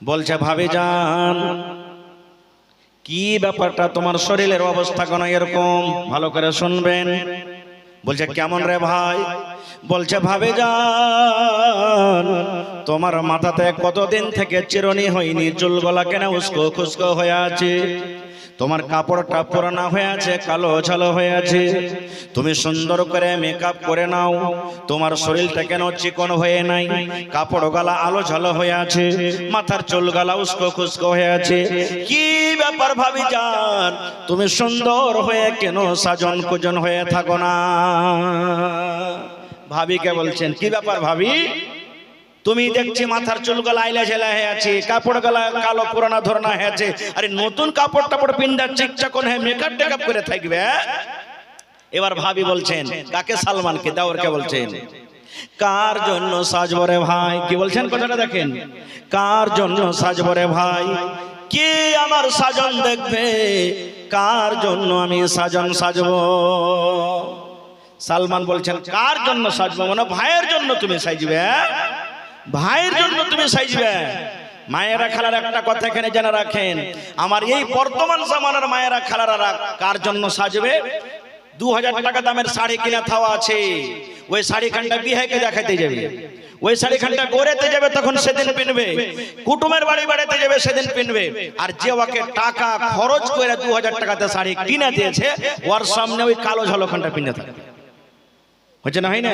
বলছে ভাবি যান কি ব্যাপারটা, তোমার শরীরের অবস্থা কেন এরকম, ভালো করে শুনবেন। বলছে কেমন রে ভাই? বলছে ভাবি যান তোমার মাথাতে কতদিন থেকে চিরুনি হয়নি, চুলগুলা কেন উস্কো খুস্কো হয়ে আছে, তোমার কাপড়টা পুরানা হয়ে আছে, কালো ঝালো হয়ে আছে, তুমি সুন্দর করে মেকআপ করে নাও, তোমার শরীরটা কেন চিকন হয়ে নাই, কাপড় গালা আলো ঝালো হয়ে আছে, মাথার চুল গালা উস্কো খুস্কো হয়ে আছে, কি ব্যাপার ভাবি যান তুমি সুন্দর হয়ে কেন সাজন কুজন হয়ে থাকো না? ভাবিকে বলছেন কি ব্যাপার ভাবি, তুমি দেখছি মাথার চুলগুলো আইলা ঝেলা হয়ে আছে, কাপড় গলা কালো পুরানা ধরনা হয়ে আছে, আরে নতুন কাপড় টাপড় পিন্দা চিকচাকন হয়ে মেকআপ টেকআপ করে থাকবে। এবার ভাবি বলছেন কাকে? সালমানকে, দাওরকে বলছেন কার জন্য সাজবো রে ভাই? কি বলছেন কথাটা দেখেন, কার জন্য সাজবো রে ভাই? কে আমার সাজন দেখবে, কার জন্য আমি সাজন সাজবো? সালমান বলছেন কার জন্য সাজবো মানে ভাইয়ের জন্য তুমি সাজবে, ভাইয়ের জন্য তুমি সাজবে। মায়েরা খালার একটা কথা এখানে জেনে রাখেন, আমার এই বর্তমান জামানার মায়েরা খালারা কার জন্য সাজবে? 2000 টাকা দামের শাড়ি কিনা থাওয়া আছে, ওই শাড়ি খানটা বিহাইকে দেখাতে যাবে, ওই শাড়ি খানটা গোরেতে যাবে তখন সেদিন পিনবে, কুটুমের বাড়ি বাড়িতে যাবে সেদিন পিনবে। আর যে ওকে টাকা খরচ করে 2000 টাকাতে শাড়ি কিনে দিয়েছে, ওর সামনে ওই কালো ঝালো খানটা পিনে থাকবে। হচ্ছে না, হয় না?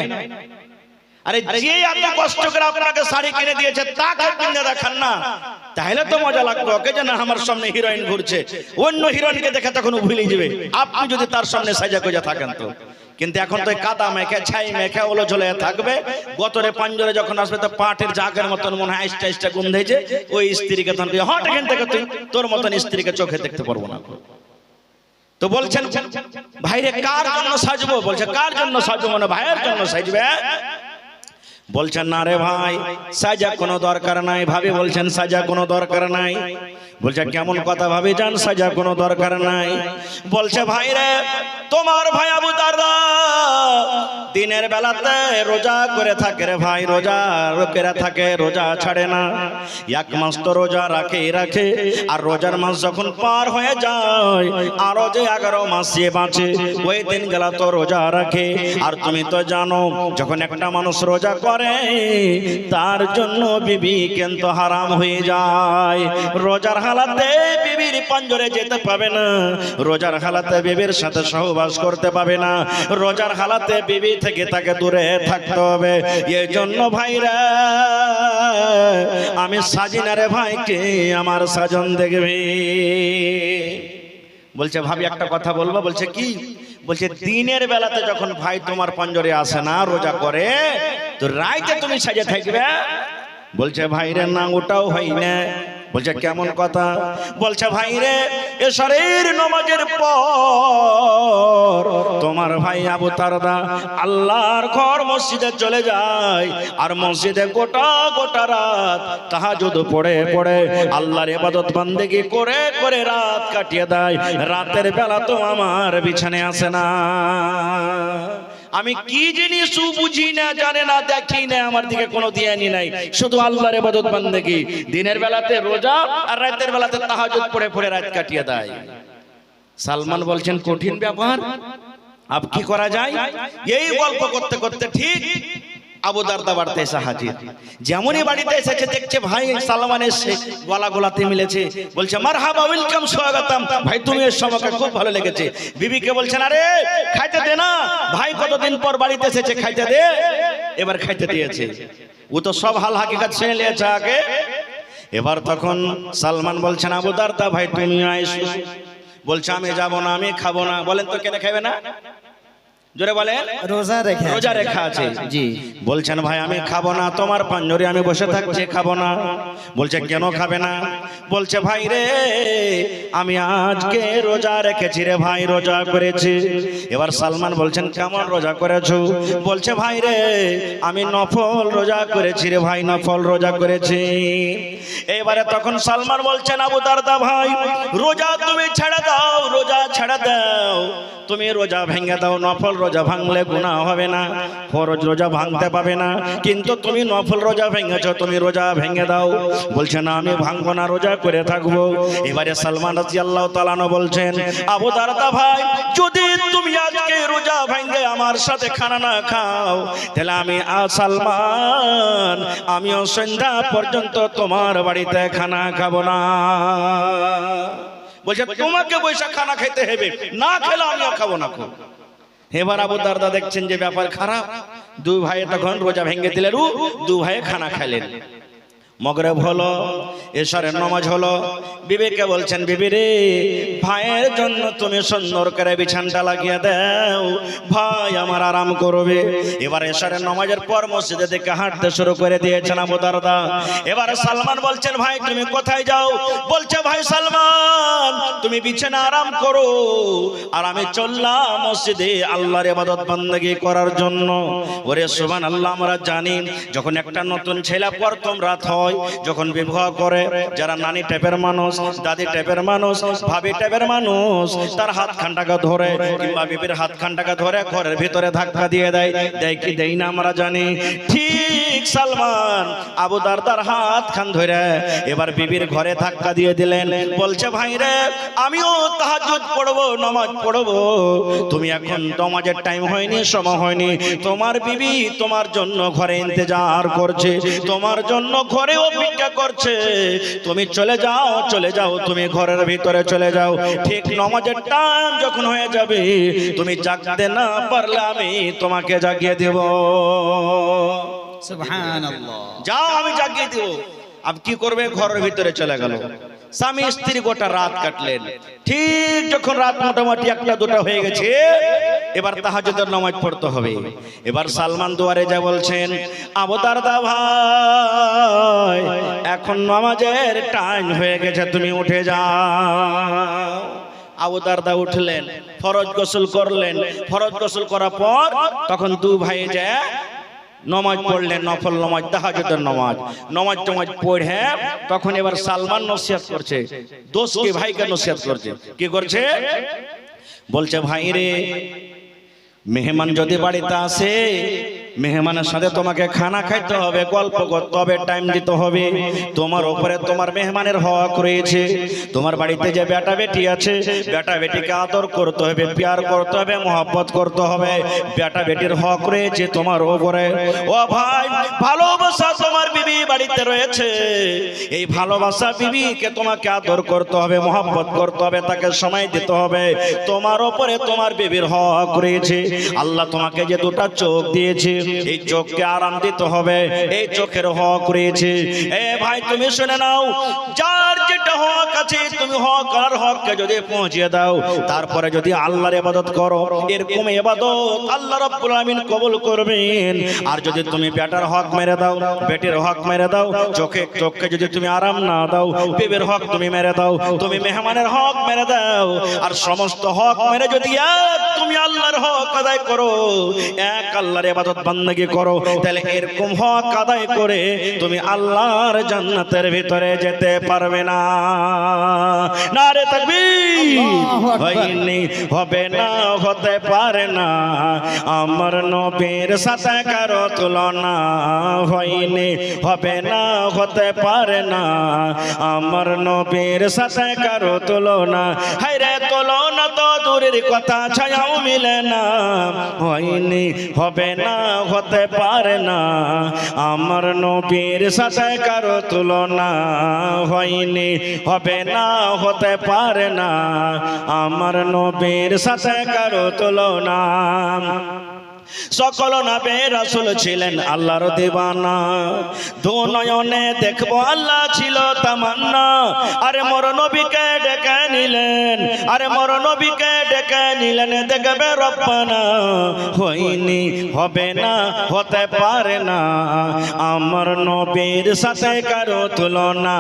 আরে যে এত কষ্ট করে আপনাকে শাড়ি কিনে দিয়েছে তাকে কিনে দেখান না, তাহলে তো মজা লাগবে। ওকে যে না আমার সামনে হিরোইন ঘুরছে, অন্য হিরোইনকে দেখে তখন ভুলে যাবে আপনি যদি তার সামনে সাজা গোজা থাকেন তো। কিন্তু এখন তো কাদা মেখে ছাই মেখে ওলো ঝোলে থাকবে, গতরে পাঞ্জরে যখন আসবে তো পাটের জাগের মতন মনে হয় আইসটা আইসটা গন্ধেছে, ওই স্ত্রীকে তখন হট এখান থেকে তুই তোর মতন স্ত্রীকে চোখে দেখতে পারবো না। তো বলছেন ভাইরে কার জন্য সাজবো? বলছে কার জন্য সাজবো মানে ভাইয়ের জন্য সাজবে। বলছেন না রে ভাই সাজা কোনো দরকার নাই। ভাবি বলছেন সাজা কোনো দরকার নাই। বলছে কেমন কথা ভাবি যান সাজা কোনো দরকার নাই? বলছে ভাই রে তোমার ভাই আবু দারদা দিনের বেলাতে রোজা করে থাকে রে ভাই, রোজা করে থাকে, রোজা ছাড়ে না, 1 মাস তো রোজা রাখে, আর রোজার মাস যখন পার হয়ে যায় আরো যে 11 মাস যে বাঁচে ওই দিন গেলা তো রোজা রাখে। আর তুমি তো জানো যখন একটা মানুষ রোজা করে তার জন্য বিবি কিন্তু হারাম হয়ে যায়। রোজার হালাতে বিবির পাঞ্জরে যেতে পাবে না, রোজার হালাতে বিবির সাথে সহবাস করতে পাবে না, রোজার হালাতে বিবি থেকে তাকে দূরে থাকতে হবে। এই জন্য ভাইরা আমি সাজি না রে ভাইকে আমার সাজন দেখবে। বলছে ভাবি একটা কথা বলবো। বলছে কি? বলছে দিনের বেলাতে যখন ভাই তোমার পাঞ্জরে আসে না রোজা করে, তো রাইতে তুমি সাজে থাকবে। বলছে ভাইরে না ওটাও হয় না। বলছে কেমন কথা? বলছে ভাইরে এশারের নামাজের পর তোমার ভাই আবু তারদা আল্লাহর ঘর মসজিদে চলে যায়, আর মসজিদে গোটা গোটা রাত তাহাজ্জুদ পড়ে পড়ে আল্লাহর ইবাদত বান্দেগি করে করে রাত কাটিয়ে দেয়। রাতের বেলা তো আমার বিছানায় আসে না। আমি কি জিনিস বুঝি না, জানে না, দেখি না, আমার দিকে কোনো দিয়ানি নাই, শুধু আল্লাহর ইবাদত বান্দেগি। দিনের বেলাতে রোজা আর রাতের বেলাতে তাহাজ্জুদ পড়ে পড়ে রাত কাটিয়ে দেয়। সালমান বলছেন কঠিন ব্যাপার, আব কি করা যায়? এই গল্প করতে করতে ঠিক আবু দারদা বাড়িতে এসে হাজির। যেমনই বাড়িতে এসেছে দেখছে ভাই সালমান এসে গলা গলাতে মিলেছে। বলছে মারহাবা, ওয়েলকাম, স্বাগতম ভাই, তুমি এসে আমাকে খুব ভালো লেগেছে। বিবিকে বলছেন আরে খাইতে দে না, ভাই কতদিন পর বাড়িতে এসেছে, খাইতে দে। এবার খাইতে দিয়েছে, ও তো সব হাল হাকিকত শুনে নিয়েছে আগে। এবার তখন সালমান বলছেন আবু দারদা ভাই তুমি আইসো। বলছে আমি যাব না, আমি খাবো না। বলেন তো কেন খাবে না? জোরে বলেন। রোজা রেখা আছে জি। বলছেন ভাই আমি খাবো না, তোমার পাঞ্জরে আমি বসে থাকছি, খাবো না। বলছে কেন খাবে না? বলছে ভাই রে আমি আজকে রোজা রেখেছি রে ভাই, রোজা করেছি। এবার সালমান বলছেন কেমন রোজা করেছো? বলছে ভাই রে আমি নফল রোজা করেছি রে ভাই, নফল রোজা করেছি। এবারে তখন সালমান বলছেন আবু দারদা ভাই রোজা তুমি ছেড়ে দাও, রোজা ছেড়ে দাও, তুমি রোজা ভেঙে দাও, নফল রোজা ভাঙলে গুনাহ হবে না, ফরজ রোজা ভাঙতে পাবে না, কিন্তু তুমি নফল রোজা ভেঙেছো, তুমি রোজা ভেঙে দাও। বলছে না আমি ভাঙবো না, রোজা করে থাকবো। এবারে সালমান রাদিয়াল্লাহু তাআলা আনহু বলছেন, আবু দারদা ভাই, যদি তুমি আজকে রোজা ভেঙে আমার সাথে খানা না খাও, তাহলে আমি সালমান আমিও সন্ধ্যা পর্যন্ত তোমার বাড়িতে খানা খাবো না। বলছে তোমাকে বৈশা খানা খেতে হবে, না খেলে আমিও খাবো না। এবার আবু দারদা দেখছেন যে ব্যাপার খারাপ, দুই ভাই তখন রোজা ভেঙে দিলেন, দুই ভাই খানা খেলেন। মগরিব হলো, এশারের নামাজ হলো। বিবিকে বলছেন, বিবি রে, ভাইয়ের জন্য তুমি সুন্দর করে বিছানটা লাগিয়ে দাও, ভাই আমার আরাম করবে। এবার এশারের নামাজের পর মসজিদে থেকে হাঁটতে শুরু করে দিয়েছেন আবু দারদা। এবার সালমান বলছেন, ভাই তুমি কোথায় যাও? বলছে, ভাই সালমান তুমি বিছানা আরাম করো, আর আমি চললাম মসজিদে আল্লাহর ইবাদত বান্দাগি করার জন্য। ওরে সুবহানাল্লাহ, আমরা জানি যখন একটা নতুন ছেলে প্রথম রাত হয়, যখন বিবাহ করে, যারা নানি টাইপের মানুষ, দাদি টাইপের মানুষ, ভাবি টাইপের মানুষ, তার হাত খানটাকে ধরে কিংবা বিবির হাত খানটাকে ধরে ঘরের ভিতরে ধাক্কা দিয়ে দেয়, দেয় কি দেয় না আমরা জানি। ঠিক সালমান আবু দারদার হাত খান ধরে এবার বিবির ঘরে ধাক্কা দিয়ে দিলেন। বলছে, ভাই রে, আমিও তাহাজ্জুদ পড়বো, নামাজ পড়বো, তুমি এখন নামাজের টাইম হয়নি, সময় হয়নি, তোমার বিবি তোমার জন্য ঘরে ইন্তজার করছে, তোমার জন্য ঘরে অপেক্ষা করছে, তুমি চলে যাও, চলে যাও, তুমি ঘরের ভিতরে চলে যাও। ঠিক নামাজের টাইম যখন হয়ে যাবে, তুমি জাগতে না পারলে আমি তোমাকে জাগিয়ে দেব। সুবহানাল্লাহ, যাও আমি জাগিয়ে দেব। আব কি করবে? ঘরের ভিতরে চলে গেল। স্বামী স্ত্রী গোটা রাত কাটলেন। ঠিক যখন রাত মোটামুটি 1-2 হয়ে গেছে, এবার তাহাজ্জুদের নামাজ পড়তে হবে। এবার সালমান দুয়ারে যা বলছেন, আবু দারদা ভাই, এখন নামাজের টাইম হয়ে গেছে, তুমি উঠে যাও। আবু দারদা উঠলেন, ফরজ গোসল করলেন। ফরজ গোসল করার পর তখন দুই ভাই যায় নামাজ পড়লেন, নফল নামাজ, তাহাজ্জুদের নামাজ। নামাজ টামাজ পড়ে তখন এবার সালমান নসিহত করছে, দোস্তকে ভাইকে নসিহত করছে। কি করছে? বলছে, ভাই রে, মেহমান যদি বাড়িতে আসে, মেহমানের সাথে তোমাকে খানা খাইতে হবে, গল্প করতে হবে, টাইম দিতে হবে। তোমার উপরে তোমার মেহমানের হক রয়েছে। তোমার বাড়িতে যে বেটা বেটি আছে, বেটা বেটিকে আদর করতে হবে, প্যার করতে হবে, মহব্বত করতে হবে। বেটা বেটির হক রয়েছে তোমার উপরে। ও ভাই, ভালোবাসা তোমার বিবি বাড়িতে রয়েছে, এই ভালোবাসা বিবিকে তোমাকে আদর করতে হবে, মহব্বত করতে হবে, তাকে সময় দিতে হবে। তোমার উপরে তোমার বিবির হক রয়েছে। আল্লাহ তোমাকে যে দুটা চোখ দিয়েছে, এই চোখকে আরাম দিতে হবে, এই চোখের হক রয়েছে। এ ভাই, তুমি শুনে নাও, যার যেটা হক আছে, তুমি হক আর হককে যদি পৌঁছিয়ে দাও, তারপরে যদি আল্লাহর ইবাদত করো, এরকম ইবাদত আল্লাহ রাব্বুল আমিন কবুল করবেন। আর যদি তুমি বেটার হক মেরে দাও, বেটির হক মেরে দাও, চোখকে যদি তুমি আরাম না দাও, বিবির হক তুমি মেরে দাও, তুমি মেহমানের হক মেরে দাও, আর সমস্ত হক মেরে যদি তুমি আল্লাহর হক আদায় করো, এক আল্লাহর ইবাদত বান্দাগি করো, তাহলে এরকম হক আদায় করে তুমি আল্লাহর জান্নাতের ভিতরে যেতে পারবে না। নারে তাকবীর! হয়নি, হবে না, হতে পারে না, আমার নবীর সাথে কারো তুলনা। হয়নি, হবে না, হতে পারে না, আমার নবীর সাথে কারো তুলনা। হায়রে, তুলনা তো দূরের কথা, ছায়াও মিলে না। হয়নি, হবে না, হতে পারে না, আমার নবীর সাথে কারো তুলনা। হয়নি, হবে না, হতে পারে না, আমার নবীর সাথে কারো তুলনা। সকল নবী রাসূল ছিলেন আল্লাহর দিওয়ানা, দু নয়নে দেখবো আল্লাহ ছিল তামান্না। আরে মোর নবীকে ডেকে নিলেন, আরে মোর নবীকে ডেকে নিলেন, দেখবে রব্বানা। হয়নি, হবে না, হতে পারে না, আমার নবীর সাথে কারো তুলনা।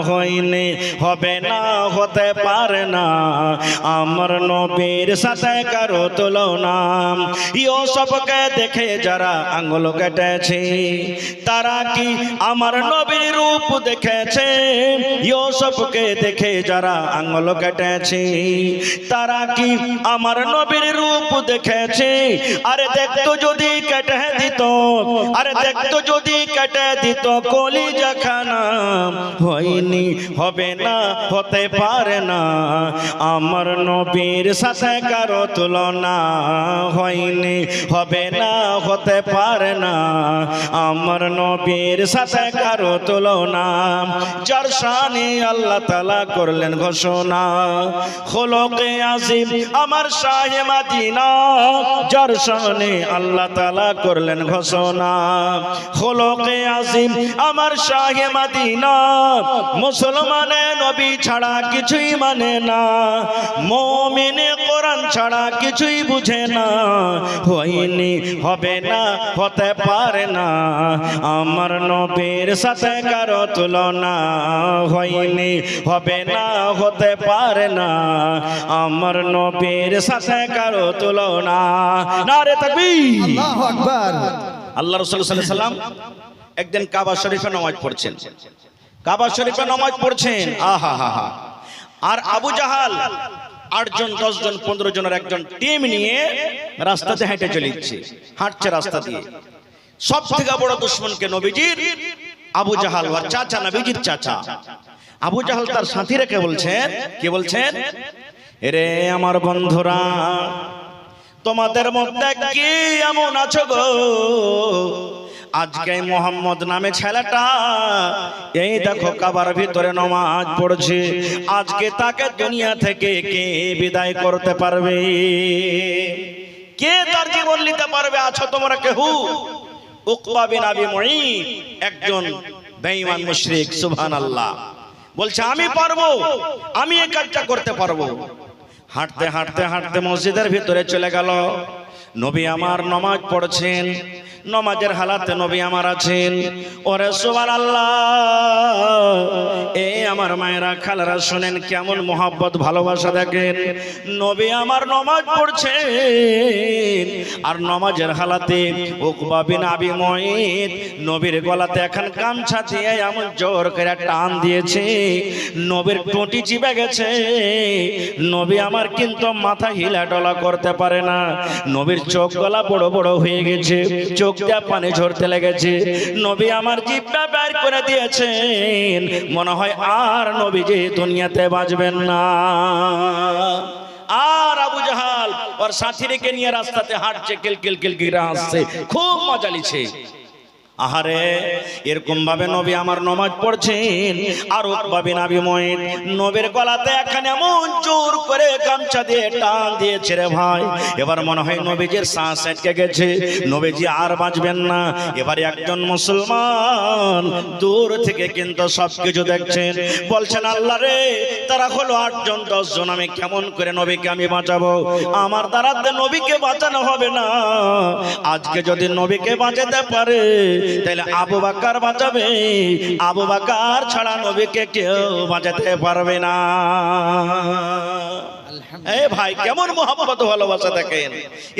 হয়নি, হবে না, হতে পারে না, আমার নবীর সাথে কারো তুলনা। সবকে দেখে যারা আঙ্গুল কেটেছে, তারা কি আমার নবীর রূপ দেখেছে? ইউসুফকে দেখে যারা আঙ্গুল কেটেছে তারা কি আমার নবীর রূপ দেখেছে? আরে দেখতো যদি কেটে দিত, আরে দেখতো যদি কেটে দিত কলিজা খানা, হয়নি হবে না হতে পারে না আমার নবীর সাথে কারো তুলনা, হয়নি হবে না হতে পারে না আমার নবীর সাথে কারো তুলনা। যার শানে আল্লাহ তাআলা করলেন ঘোষণা, খোলকে আজিম আমার শাহে মদিনা, যার শানে আল্লাহ তাআলা করলেন ঘোষণা, খোলকে আজিম আমার শাহে মদিনা। মুসলমানে নবী ছাড়া কিছুই মানে না, মুমিনে কোরআন ছাড়া কিছুই বুঝে না, হয়নি হবে না হতে পারে না আমার নবীর সাথে কারো তুলনা, হয়নি হবে না হতে পারে না আমার নবীর সাথে কারো তুলনা। নারে তাকবীর, আল্লাহু আকবার। আল্লাহ রাসূল সাল্লাল্লাহু আলাইহি ওয়াসাল্লাম একদিন কাবা শরীফে নামাজ পড়ছেন, কাবা শরীফে নামাজ পড়ছেন, আহা হা হা। আর আবু জাহাল 8 জন 10 জন 15 জনের একজন টিম নিয়ে রাস্তাতে হেঁটে চলেছে, হাঁটছে রাস্তা দিয়ে। সব থেকে বড় দুশমনকে নবীজির আবু জাহাল, ওর চাচা, নবীজির চাচা আবু জাহাল তার সাথী রেখে বলছেন, কি বলছেন? এরে আমার বন্ধুরা, তোমাদের মধ্যে কি এমন আছো গো, আজকে মোহাম্মদ নামে ছেলেটা এই দেখো কাবার ভিতরে নামাজ পড়ছে, আজকে তাকে দুনিয়া থেকে কে বিদায় করতে পারবে? কে তার জীবন নিতে পারবে? আছো তোমরা কেউ? উকবা বিন আবি মুঈত একজন বেঈমান মুশরিক, সুবহানাল্লাহ, বলছে আমি পারবো, আমি এই কাজটা করতে পারবো। হাঁটতে হাঁটতে হাঁটতে মসজিদের ভিতরে চলে গেল। নবী আমার নামাজ পড়ছেন, নামাজের হালাতে নবী আমার আছেন। ওরে সুবহানাল্লাহ, এই আমার মায়েরা খালারা শুনেন কেমন মোহাব্বত ভালোবাসা দেখেন। নবী আমার নামাজ পড়ছেন আর নামাজের হালাতে উকবা বিন আবি মুঈত নবীর গলাতে এখন গামছা দিয়ে এমন জোর করে টান দিয়েছে, নবীর টুটি চিপে গেছে। নবী আমার কিন্তু মাথা হিলা ডলা করতে পারে না, নবীর চোখ গলা বড় বড় হয়ে গেছে, চোখ দিয়ে পানি ঝরতে লেগেছে। নবী আমার জিহ্বা বের করে দিয়েছেন, মনে হয় আর নবী যে দুনিয়াতে বাঁচবেন না। আর আবু জাহাল ওর সাথী রেখে নিয়ে রাস্তাতে হাঁটছে, কিলকিল কিলকিল হাসছে, খুব মজা লিছে। আহারে, এরকম ভাবে নবী আমার নামাজ পড়ছেন আর উকবা বিন আবি মুঈত নবীর গলাতে এখানে এমন জোর করে গামছা দিয়ে টান দিয়েছে রে ভাই, এবার মনে হয় নবীজির শ্বাস আটকে গেছে, নবীজি আর বাঁচবেন না। এবারে একজন মুসলমান দূর থেকে কিন্তু সবকিছু দেখছেন, বলছেন আল্লাহ রে, তারা হলো 8 জন 10 জন, আমি কেমন করে নবীকে আমি বাঁচাবো? আমার দ্বারা নবীকে বাঁচানো হবে না। আজকে যদি নবীকে বাঁচাতে পারে তাহলে আবু বকর বাঁচাবে, আবু বকর ছাড়া নবীকে কেউ বাঁচাতে পারবে না। এই ভাই কেমন মোহাম্মত ভালোবাসা দেখেন।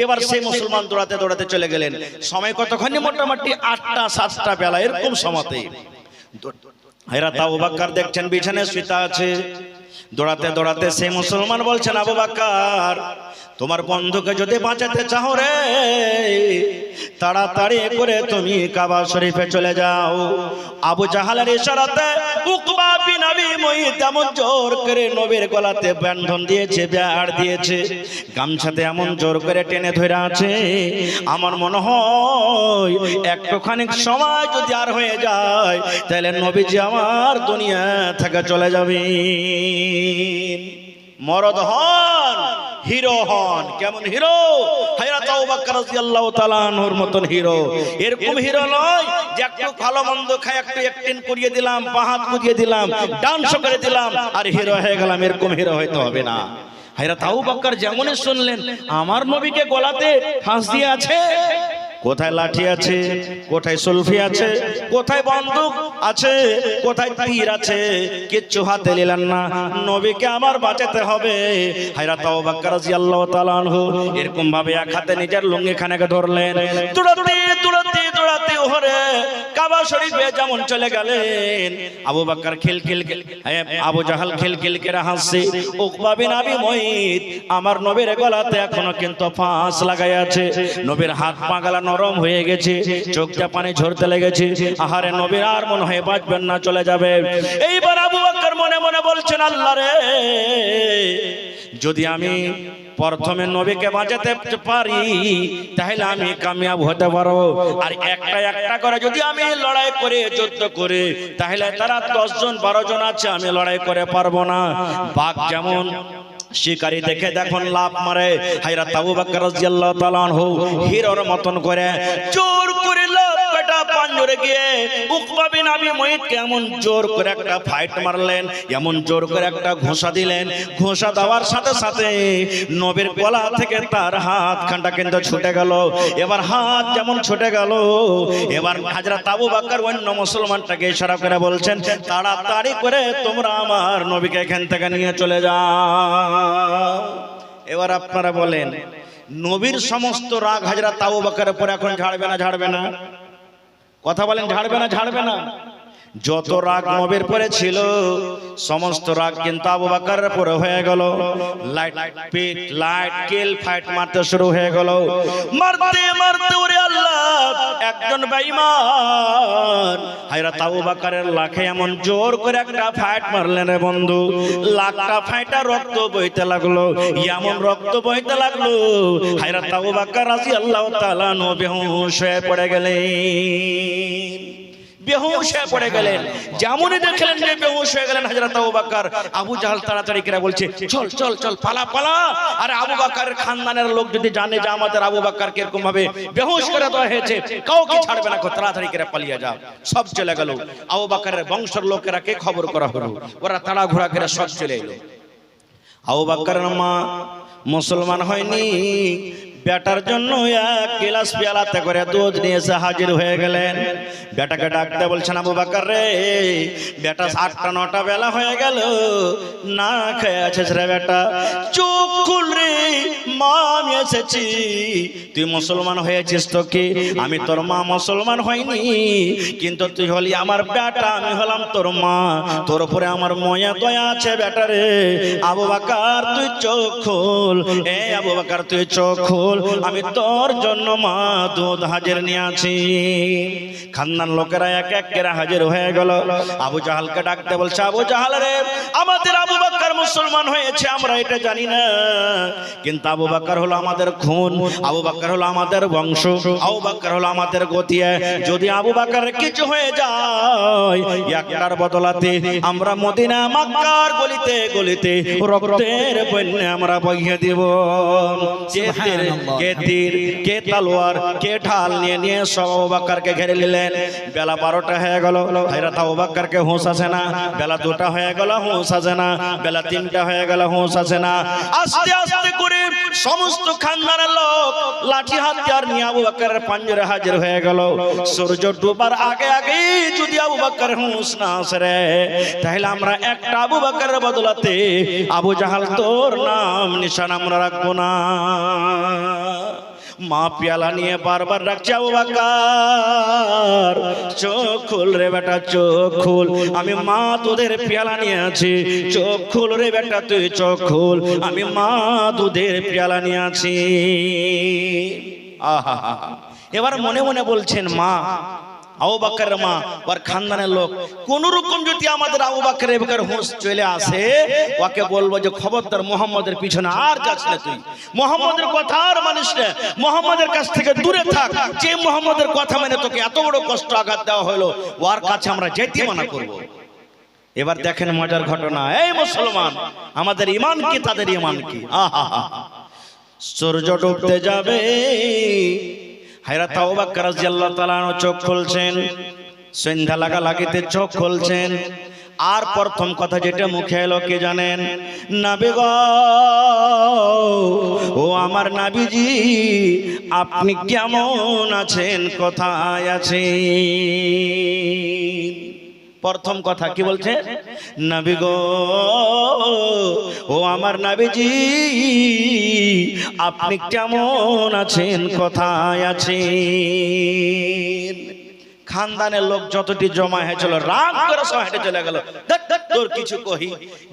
এবার সেই মুসলমান দৌড়াতে দৌড়াতে চলে গেলেন। সময় কতক্ষণ? মোটামুটি 8টা 7টা বেলা এরকম সময়তে হযরত আবু বকর দেখছেন বিছানায় শুয়ে আছে। দৌড়াতে দৌড়াতে সেই মুসলমান বলছেন, আবু বকর, তোমার বন্ধুকে যদি বাঁচাতে চাও রে, তাড়াতাড়ি করে তুমি কাবা শরীফে চলে যাও। আবু জাহালের ইশারাতে উকবা বিন আবি মুঈত এমন জোর করে নবীর গলাতে বন্ধন দিয়েছে, বেড় দিয়েছে, গামছাতে এমন জোর করে টেনে ধরে আছে। আমার মনে হয় একটুখানি সময় যদি আর হয়ে যায় তাহলে নবীজি আমার দুনিয়া থেকে চলে যাবে। মরদ হন, হিরো হন। কেমন হিরো? হযরত আবু বকর রাদিয়াল্লাহু তাআলা আনহুর মতন হিরো। এরকম হিরো নয় যে একটু ভালো মন্দ খায় একটু অ্যাক্টিং করিয়ে দিলাম, বাহাত কুজিয়ে দিলাম, ডান্স করে দিলাম আর হিরো হয়ে গেলাম, এরকম হিরো হইতে হবে না। হযরত আবু বকর যেমনই শুনলেন আমার নবীকে গলাতে ফাঁস দিয়ে আছে, কোথায় লাঠি আছে, কোথায় সুলফি আছে, কোথায় বন্দুক আছে, কোথায় তীর আছে, কিচ্ছু হাতে নিলেন না। নবীকে আমার বাঁচাতে হবে। হযরত আবু বকর রাদিয়াল্লাহু তাআলা আনহু এরকম ভাবে এক হাতে নিজের লুঙ্গি খানাকে ধরলেন, দৌড়াতে দৌড়াতে দৌড়াতে ভরে কাবা শরীফে যেমন চলে গেলেন, আবু বকর খিলখিল আবু জাহাল খিলখিল করে হাসছে। উকবা বিন আবি মুইত আমার নবীর গলাতে এখনো কিন্তু ফাঁস লাগাই আছে, নবীর হাত পা গলা নরম হয়ে গেছে, চোখ দিয়ে পানি ঝরতে লেগেছে। আহারে নবীর আর মনে হয় বাঁচবেন না, চলে যাবে। এইবার আবু বকর মনে মনে বলছেন, আল্লাহ রে, যদি আমি প্রথমে নবীকে বাঁচাতে পারি তাহলে আমি কামিয়াব হতে পারবো, আর একটা একটা করে যদি আমি লড়াই করে যুদ্ধ করে তাহলে তারা 10 জন 12 জন আছে, আমি লড়াই করে পারবো না। বাঘ যেমন শিকারী দেখে দেখুন লাভ মারে, হযরত আবু বকর রাদিয়াল্লাহু তাআলা আনহু হিরোর মতন করে জোর করে লাফটা পাঞ্জরে গিয়ে উকবা বিন আবি মুইত কেমন জোর করে একটা ফাইট মারলেন, এমন জোর করে একটা ঘোষা দিলেন। ঘোষা দেওয়ার সাথে সাথে নবীর গলা থেকে তার হাত খানটা কিন্তু ছুটে গেল। এবার হাত যেমন ছুটে গেল, এবার হযরত আবু বকর অন্য মুসলমানটাকে ইশারা করে বলছেন, তাড়াতাড়ি করে তোমরা আমার নবীকে এখান থেকে নিয়ে চলে যাও। এবার আপনারা বলেন, নবীর সমস্ত রাগ হযরত আবু বকরের উপর এখন ঝাড়বে না ঝাড়বে না? কথা বলেন, ঝাড়বে না ঝাড়বে না? যত রাগ নবীর পরে ছিল সমস্ত রাগ কিন্তু আবু বকরের পরে হয়ে গেল। লাইট পিট লাইট কিল ফাইট মারতে শুরু হয়ে গেল। মারতে মারতে ওরে আল্লাহ, একজন বেঈমান হযরত আবু বকরের লাখে এমন জোর করে একটা ফাইট মারলেন রে বন্ধু, লাখটা ফাইটা রক্ত বইতে লাগলো, এমন রক্ত বইতে লাগলো হযরত আবু বকর রাদিয়াল্লাহু তাআলা বেহুশ হয়ে পড়ে গেলেন। বেহুশ হয়ে পড়ে গেলেন। যেমনই দেখলেন যে বেহুশ হয়ে গেলেন হযরত আবু বকর, আবু জাহাল তাড়াতাড়ি করে বলছে, চল চল চল পালা পালা। আর আবু বকরের খানদানের লোক যদি জানে যে আমাদের আবু বকরকে এরকম ভাবে বেহুশ করে দেওয়া হয়েছে, কাউকে ছাড়বে না, তাড়াতাড়ি করে পালিয়ে যাও। সব চলে গেল। আবু বকরের বংশের লোকেরা কে খবর করা হলো, ওরা তাড়াহুড়া করে সব চলে এলো। আবু বকরের মা মুসলমান হয়নি, বেটার জন্য এক গিলাস পেয়ালাতে করে দুধ নিয়ে এসে হাজির হয়ে গেলেন। বেটাকে ডাকতে বলছেন, আবু বকর রে, বেটা 8টা 9টা বেলা হয়ে গেল, না খেয়ে আছিস রে বেটা, চোখ খুল রে, মা আমি এসেছি। তুই মুসলমান হয়েছিস তো কি? আমি তোর মা মুসলমান হয়নি, কিন্তু তুই হলি আমার বেটা, আমি হলাম তোর মা, তোর উপরে আমার ময়া দয়া আছে বেটা রে। আবু বকর তুই চোখ খুল, এ আবু বকর তুই চোখ খুল, আমি তোর জন্য মা দুধ হাজির নিয়ে আছি। খানদান লোকেরা এক এক করে হাজির হয়ে গেল। আবু জাহালকে ডাকতে বলছে, আবু জাহাল রে, আমাদের আবু বকর মুসলমান হয়েছে আমরা এটা জানি না, কিন্তু আবু বকর হলো আমাদের খুন, আবু বকর হলো আমাদের বংশ, আবু বকর হলো আমাদের গতিয়া। যদি আবু বকরের কিছু হয়ে যায়, একটার বদলাতে আমরা মদিনা মক্কার গলিতে গলিতে রক্তের বন্যা আমরা বইয়ে দেব। কে তীর, কে তলোয়ার, কে ঢাল নিয়ে নিয়ে সব আবু বকরকে ঘিরে নিলেন। বেলা 12টা হয়ে গেল, হযরত আবু বকরকে হুঁশ আসে না। বেলা 2টা হয়ে গেল, হুঁশ আসে না। বেলা 3টা হয়ে গেল, হুঁশ আসে না। আস্তে আস্তে করে সমস্ত খানদানের লোক লাঠি হাতিয়ার নিয়ে আবু বকরের পাঞ্জরে হাজির হয়ে গেল। সূর্য ডুবার আগে আগে যদি আবু বকর হুঁশ না আসে রে, তাহলে আমরা একটা আবু বকরের বদলাতে আবু জাহাল তোর নাম নিশান আমরা রাখবো না। মা পেয়ালা নিয়ে বারবার ডাকছে, আবু বকর চোখ খুল রে বেটা, চোখ খুল, আমি মা দুধের পেয়ালা নিয়ে আছি, চোখ খুল রে বেটা তুই চোখ খুল, আমি মা দুধের পেয়ালা নিয়ে আছি। আহা, এবার মনে মনে বলছেন, মা আবু বকরের মা ওর খানদানের লোক, কোন রকম যদি আমাদের আবু বকরের হুঁশ চলে আসে, ওকে বলবো যে খবরদার মুহাম্মদের পিছনে আর যাস না, তুই মুহাম্মদের কথা আর মানিস না, মুহাম্মদের কাছ থেকে দূরে থাক। যে মুহাম্মদের কথা মানে তোকে এত বড় কষ্ট আঘাত দেওয়া হলো, ওর কাছে আমরা যেতে মানা করব। এবার দেখেন মজার ঘটনা, এই মুসলমান, আমাদের ঈমান কি তাদের ঈমান কি? আহা, সূর্য ডুবতে যাবে, হযরত আবু বকর রাদিয়াল্লাহু তাআলা চোখ খুলছেন, সন্ধ্যা লাগা লাগিতে চোখ খুলছেন। আর প্রথম কথা যেটা মুখে এলো কি জানেন? নবী গো, ও আমার নবীজি, আপনি কেমন আছেন, কোথায় আছেন? প্রথম কথা কি বলছে? নবী গো, ও আমার নবীজি, আপনি কেমন আছেন, কোথায় আছেন? খানদানের লোক যতটি জমা হয়েছিল রাগ করে সব হেঁটে চলে গেল। তোর কিছু কহি,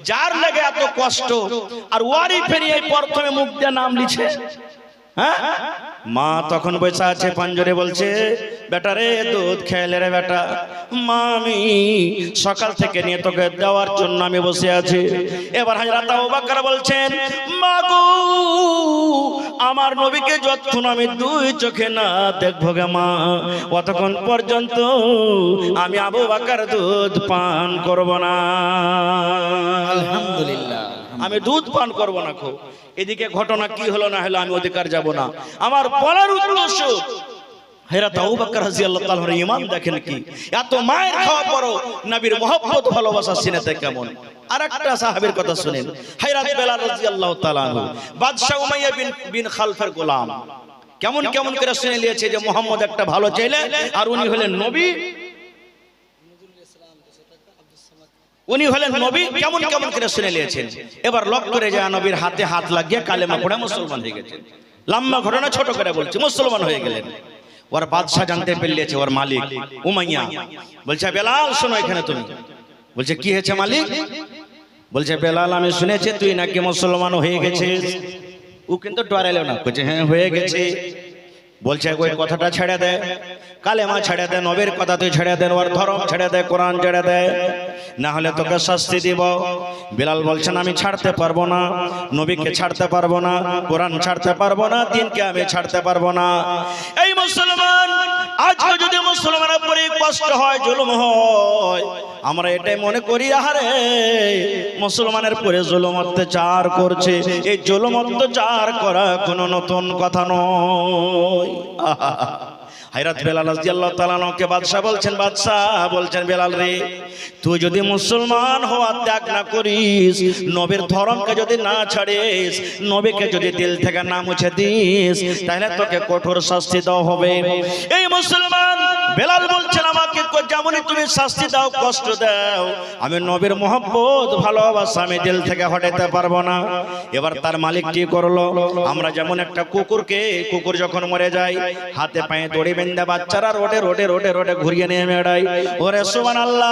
যার লেগে এত কষ্ট, আর ওয়ারি ফেরিয়ে প্রথমে মুখ দিয়ে নাম লিছে। হ্যাঁ, মা তখন বসে আছে পাঞ্জরে, বলছে বেটা রে দুধ খেলে রে বেটা, মা আমি সকাল থেকে নিয়ে তোকে দেওয়ার জন্য আমি বসে আছি। এবার হযরত আবু বকর বলছেন, মা গো আমার নবীকে যতক্ষণ আমি দুই চোখে না দেখবো গে মা, অতক্ষণ পর্যন্ত আমি আবু বকর দুধ পান করব না। আলহামদুলিল্লাহ, আমি দুধ পান করব না। খো এদিকে ঘটনা কি হলো না হলো আমি অধিকার যাব না। আমার বলার উদ্দেশ্য, হযরত আবু বকর রাদিয়াল্লাহু তাআলার ঈমান দেখেন কি, এত মায়ের খাওয়া পরও নবীর মহব্বত ভালোবাসা সিনেতে কেমন। আরেকটা সাহাবীর কথা শুনেন, হযরত বেলাল রাদিয়াল্লাহু তাআলা আনহু বাদশা উমাইয়া বিন খালফের গোলাম, কেমন কেমন করে শুনে নিয়েছে যে মুহাম্মদ একটা ভালো ছেলে আর উনি হলেন নবী, উনি হলেন নবী, কেমন কেমন করে শুনে নিয়েছেন। এবার লক করে যায় নবীর হাতে হাত লাগিয়ে কালেমা পড়ে মুসলমান হয়ে গেছেন। লম্বা ঘটনা ছোট করে বলছি, মুসলমান হয়ে গেলেন। ওর বাদশা জানতে পেরেছে, ওর মালিক উমাইয়া বলছে, বেলাল শোনো এখানে তুমি। বলছে কি হয়েছে মালিক? বলছে বেলাল আমি শুনেছি তুই নাকি মুসলমান হয়ে গেছিস। ও কিন্তু ডরাইলো না, বলছে হ্যাঁ হয়ে গেছে। বলছে ওই কথাটা ছেড়ে দে, কালেমা ছেড়ে দে, নবীর কথা তুই ছেড়ে দে, ওর ধর্ম ছেড়ে দে, কোরআন ছেড়ে দে, না হলে তোকে শাস্তি দিব। বেলাল বলছেন আমি ছাড়তে পারবো না, নবীকে ছাড়তে পারবো না, কোরআন ছাড়তে পারবো না, দিনকে আমি ছাড়তে পারবো না। এই মুসলমান, আজকে যদি মুসলমানের উপরে কষ্ট হয়, জুলুম হয়, আমরা এটাই মনে করি আহারে মুসলমানের উপরে জুলুম অত্যাচার করছে। এই জুলুম অত্যাচার করা কোনো নতুন কথা নয়। হযরত বেলাল রাদিয়াল্লাহু তাআলা কে বাদশা বলছেন, বাদশা বলছেন বেলাল রে, তুই যদি মুসলমান হওয়া ত্যাগ না করিস, নবীর ধর্মকে যদি না ছাড়িস, নবীকে যদি দিল থেকে না মুছে দিস, তাহলে তোকে কঠোর শাস্তি দেওয়া হবে। এই মুসলমান বেলাল বলছেন আমাকে যেমনই তুমি শাস্তি দাও, কষ্ট দাও, আমি নবীর মহব্বত ভালোবাসা আমি দিল থেকে হটাইতে পারবো না। এবার তার মালিক কি করলো, আমরা যেমন একটা কুকুর যখন মরে যায় হাতে পায়ে দড়ি বেঁধে বাচ্চারা রোডে রোডে রোডে রোডে ঘুরিয়ে নিয়ে বেড়ায়, ওরে সুবহানাল্লাহ।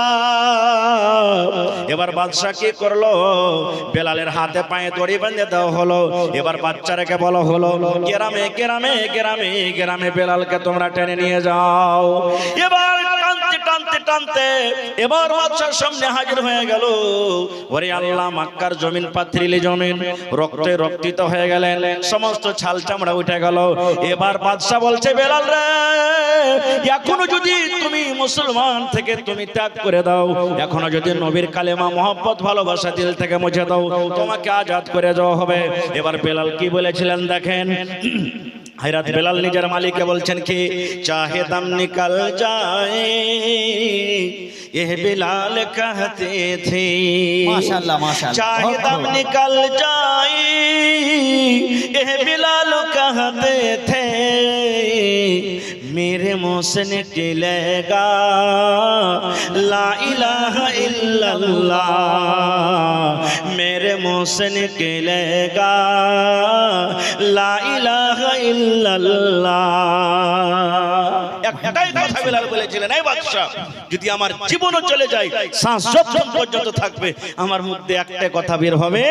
এবার বাদশা কি করলো, বেলালের হাতে পায়ে দড়ি বেঁধে দেওয়া হলো। এবার বাচ্চারাকে বলা হলো গ্রামে গ্রামে গ্রামে গ্রামে বেলালকে তোমরা টেনে নিয়ে যাও। এবার টানতে টানতে টানতে এবার বাদশার সামনে হাজির হয়ে গেল। ওরে আল্লাহ, মক্কার জমিন পাথরিলি জমিন, রক্তে রক্তিত হয়ে গেলেন, সমস্ত ছাল চামড়া উঠে গেল। এবার বাদশা বলছে বেলাল রে, এখনো যদি তুমি মুসলমান থেকে তুমি ত্যাগ করে দাও, এখনো যদি নবীর কালেমা মহব্বত ভালোবাসা দিল থেকে মুছে দাও, তোমাকে আজাদ করে দেওয়া হবে। এবার বেলাল কি বলেছিলেন দেখেন, হযরত বেলাল নিজের মালিককে বলছেন কি, চাহে দম নিকল যায় ये बिलाल कहते थे, माशाअल्लाह माशाअल्लाह, चाहे दम निकल जाए ये बिलाल कहते थे, मेरे मुंह से निकलेगा ला इलाहा इल्लल्लाह, मेरे मुंह से निकलेगा ला इलाहा इल्लल्लाह। একটাই কথা বেলাল বলেছিলেন, এই বাদশা যদি আমার জীবনও চলে যায়, শ্বাস যতক্ষণ পর্যন্ত থাকবে, আমার মধ্যে একটাই কথা বের হবে,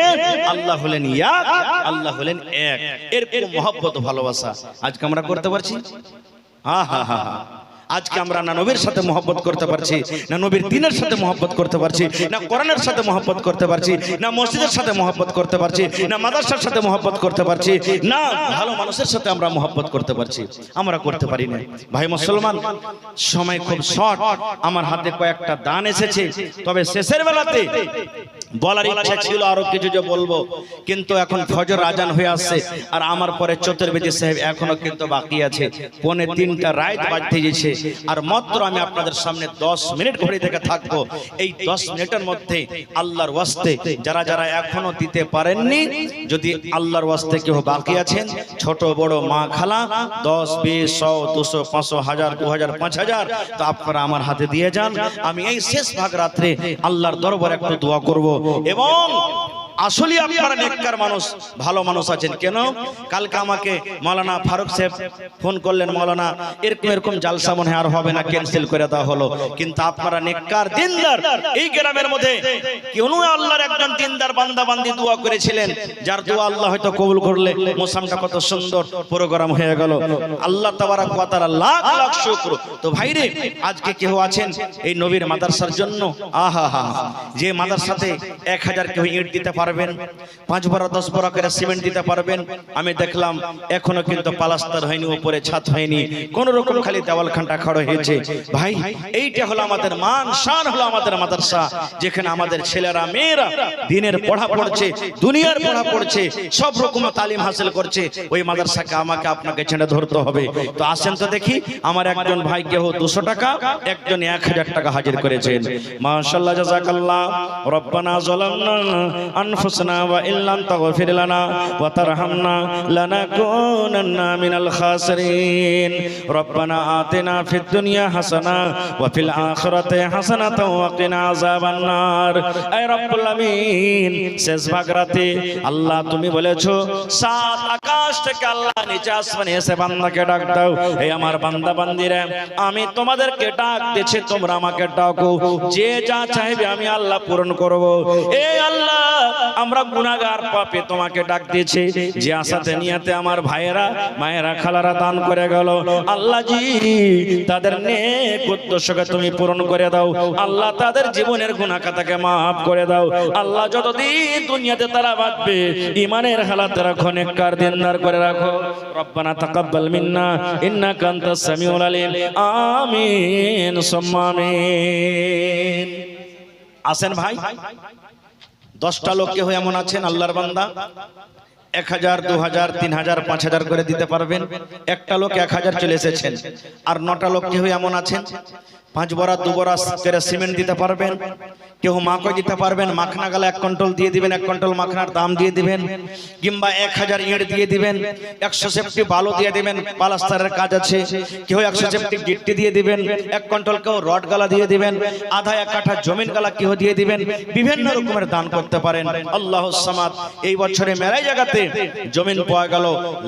আল্লাহ হলেন এক, আল্লাহ হলেন এক। এরকম মহব্বত ভালোবাসা আজকে আমরা করতে পারছি? হা হা হা। আজকে আমরা না নবীর সাথে মহব্বত করতে পারছি, না নবীর দ্বীনের সাথে মহব্বত করতে পারছি, না কোরআনের সাথে মহব্বত করতে পারছি, না মসজিদের সাথে মহব্বত করতে পারছি, না মাদ্রাসার সাথে মহব্বত করতে পারছি, না ভালো মানুষের সাথে আমরা মহব্বত করতে পারছি। আমরা করতে পারি না। ভাই মুসলমান, সময় খুব শর্ট, আমার হাতে কয়েকটা দান এসেছে, তবে শেষের বেলাতে বলার ইচ্ছা ছিল আরো কিছু যে বলবো, কিন্তু এখন ফজর আজান হয়ে আসছে, আর আমার পরে চতুর্বেদী সাহেব এখনো কিন্তু বাকি আছে, 2:45 রাত বাজতে গেছে, আর মাত্র আমি আপনাদের সামনে 10 মিনিট ঘড়ি থেকে থাকবো। এই 10 মিনিটের মধ্যে আল্লাহর ওয়াস্তে যারা যারা এখনো দিতে পারেননি, যদি আল্লাহর ওয়াস্তে কেউ বাকি আছেন, ছোট বড় মা খালা, 10 20 100 200 500 1000 2000 5000, তো আপনারা আমার হাতে দিয়ে যান। আমি এই শেষ ভাগ রাত্রে আল্লাহর দরবারে একটু দোয়া করব, এবং আসলে আপনারা নেককার মানুষ, ভালো মানুষ আছেন। কেন কালকে আমাকে মাওলানা ফারুক সাহেব ফোন করলেন, মাওলানা এরকম এরকম জালসা মনে আর হবে না, ক্যান্সেল করে দেওয়া হলো। কিন্তু আপনারা নেককার দিনদার, এই গ্রামের মধ্যে কোন আল্লাহর একজন দিনদার বান্দা বান্দি দোয়া করেছিলেন, যার দোয়া আল্লাহ হয়তো কবুল করলে মৌসুমটা কত সুন্দর প্রোগ্রাম হয়ে গেল। আল্লাহ তাবারাক ওয়া তাআলা লাখ লাখ শুকর। তো ভাইরে, আজকে কেউ আছেন এই নবীর মাদ্রাসার জন্য, আহা হা, যে মাদ্রাসাতে 1000 কেউ ইট দিতে পারবেন, 5 বড়া 10 বড়া করে সিমেন্ট দিতে পারবেন। আমি দেখলাম এখনো কিন্তু প্লাস্টার হয়নি, উপরে ছাদ হয়নি, কোন রকম খালি দেওয়াল খান্টা খড় হয়েছে। ভাই, এইটা হলো আমাদের মান শান, হলো আমাদের মাদ্রাসা, যেখানে আমাদের ছেলেরা মেয়েরা দিনের পড়া পড়ছে, দুনিয়ার পড়া পড়ছে, সব রকম তালিম হাসিল করছে। ওই মাদ্রাসাকে আমাকে আপনাকে ছেড়ে ধরতে হবে। তো আসেন তো দেখি, আমার একজন ভাই কেউ 200 টাকা, একজন 1000 টাকা হাজির করেছেন। মাশাআল্লাহ, জাযাকাল্লাহ। রব্বানা যালামনা আনফুসানা ওয়া ইল্লাম তাগফির লানা ওয়া তারহামনা লানাকুনান্না মিনাল খাসিরিন। রব্বানা আতিনা ফিদ দুনিয়া হাসানা ওয়া ফিল আখিরাতি হাসানাতাও ওয়া কিনা আযাবান নার। আয় রব্বুল আমিন, শেষ ভাগ রাতে আল্লাহ তুমি বলেছো 7 আকাশ থেকে আল্লাহ নিচে আসমানে এসে বান্দাকে ডাক দাও, এই আমার বান্দা বান্দিরা আমি তোমাদেরকে ডাক দিয়েছি, তোমরা আমাকে ডাকো, যে যা চাইবে আমি আল্লাহ পূরণ করব। এই আল্লাহ, আমরা গুনাহগার পাপে তোমাকে ডাক দিয়েছি, যে আশাতে নিয়াতে আমার ভাইয়েরা মায়েরা খালারা দান করে গেল, আল্লাহ জি তাদের নেক উদ্দেশ্যকে তুমি পূরণ করে দাও। আল্লাহ তাদের জীবনের গুনাহ খাতাকে মাফ করে দাও। আল্লাহ যতদিন দুনিয়াতে তারা বাঁচবে ঈমানের হালাতে রাখো, নেককার দিনদার করে রাখো। রব্বানা তাকাব্বাল মিন্না ইন্নাকা আনতাস সামিউল আলিম। আমিন সুম্মা আমিন। আসেন ভাই, 10টা লোক কেউ এমন আছেন আল্লাহর বান্দা 1000, 2000, 3000, 5000 করে দিতে পারবেন। একটা লোক 1000 চলে এসেছেন। আর 9টা লোক কেউ এমন আছেন 5 বড়া 2 বড়া করে সিমেন্ট দিতে পারবেন। কেউ মাকো দিতে পারবেন, মাখনা গালা 1 কুইন্টাল দিয়ে দিবেন, 1 কুইন্টাল মাখনার দাম দিয়ে দিবেন। কিংবা 1000 ইট দিয়ে দিবেন, 100 সেফটি বালু দিয়ে দিবেন, প্লাস্টারের কাজ আছে। কেউ 100 সেফটি গিট্টি দিয়ে দিবেন, 1 কুইন্টাল কেউ রড গালা দিয়ে দিবেন, আধা 1 কাঠা জমিন গালা কেউ দিয়ে দিবেন। বিভিন্ন রকমের দান করতে পারেন। আল্লাহুস সামাদ। এই বছরে মেলাই জায়গাতে জমিন পাওয়া গেল,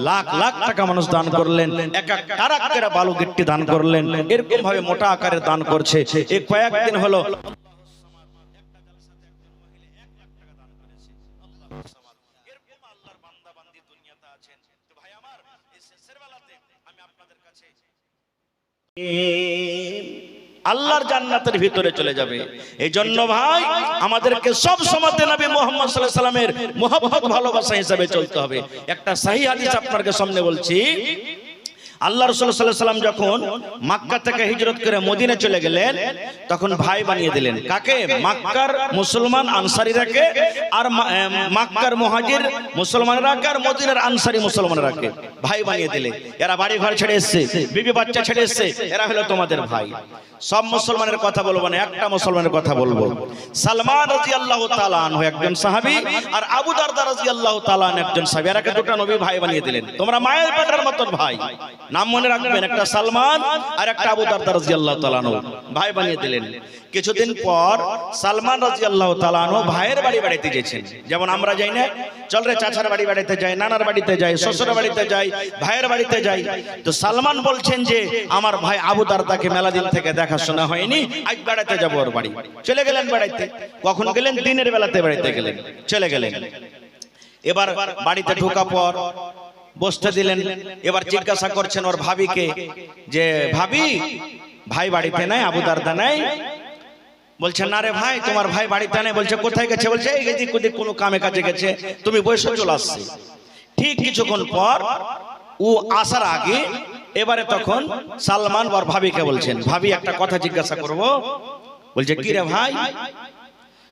লাখ লাখ টাকা মানুষ দান করলেন, এক এক টারাক করে বালু গিট্টি দান করলেন। এরকম ভাবে মোটা আকারে দান করছে। এই কয়েকদিন হলো আল্লাহর জান্নাতের ভিতরে চলে যাবে। এই জন্য ভাই, আমাদেরকে সব সময় নবী মুহাম্মদ সাল্লাল্লাহু আলাইহি সাল্লামের মুহাব্বত ভালোবাসা হিসাবে চলতে হবে। একটা সহিহ হাদিস আপনাদের সামনে বলছি। আল্লাহ রাসূল সাল্লাল্লাহু আলাইহি সাল্লাম যখন মক্কা থেকে হিজরত করে মদিনা চলে গেলেন, তখন ভাই বানিয়ে দিলেন। কাকে? মক্কার মুসলমান আনসারীরাকে, আর মক্কার মুহাজির মুসলমানরাকে, আর মদিনার আনসারী মুসলমানরাকে ভাই বানিয়ে দিলে। এরা বাড়ি ঘর ছেড়ে এসেছে, বিবি বাচ্চা ছেড়ে এসেছে, এরা হলো তোমাদের ভাই। সব মুসলমানের কথা বলবো না, একটা মুসলমানের কথা বলবো। সালমান রাদিয়াল্লাহু তাআলা আনহু একজন সাহাবী, আর আবু দারদা রাদিয়াল্লাহু তাআলা আনহু একজন সাহাবী। এরাকে দুটো নবী ভাই বানিয়ে দিলেন। তোমরা মায়ের পেটের মতন ভাই, নাম মনে রাখবেন, একটা সালমান আর একটা আবু দারদা রাদিয়াল্লাহু তাআলা আনহু ভাই বানিয়ে দিলেন। কিছুদিন পর সালমান রাদিয়াল্লাহু তাআলা আনহু ভাইয়ের বাড়ি বাড়িতে গেছেন। যেমন আমরা যাই না, চল রে চাচার বাড়ি বাড়িতে যাই, নানার বাড়িতে যাই, শ্বশুরের বাড়িতে যাই, ভাইয়ের বাড়িতে যাই। তো সালমান বলছেন যে আমার ভাই আবু দারদাকে মেলা দিন থেকে দেখাশোনা হয়নি, আজ বেড়াতে যাবো ওর বাড়ি। চলে গেলেন বেড়াইতে। কখন গেলেন? দিনের বেলাতে বেড়াইতে গেলেন, চলে গেলেন। এবার বাড়িতে ঢোকা পর বসতে দিলেন। এবার জিজ্ঞাসা করছেন ওর ভাবিকে যে ভাবি, ভাই বাড়িতে নাই, আবু দারদা নাই? বলছে না রে ভাই, তোমার ভাই বাড়িতে নেই। বলছে কোথায় গেছে? বলছে এই এদিক ওদিক কোনো কামে কাজে গেছে, তুমি বসে চলে আসছে। ঠিক কিছুক্ষণ পর ও আসার আগে এবারে তখন সালমান ওর ভাবিকে বলছেন, ভাবি একটা কথা জিজ্ঞাসা করব। বলছে কি রে ভাই,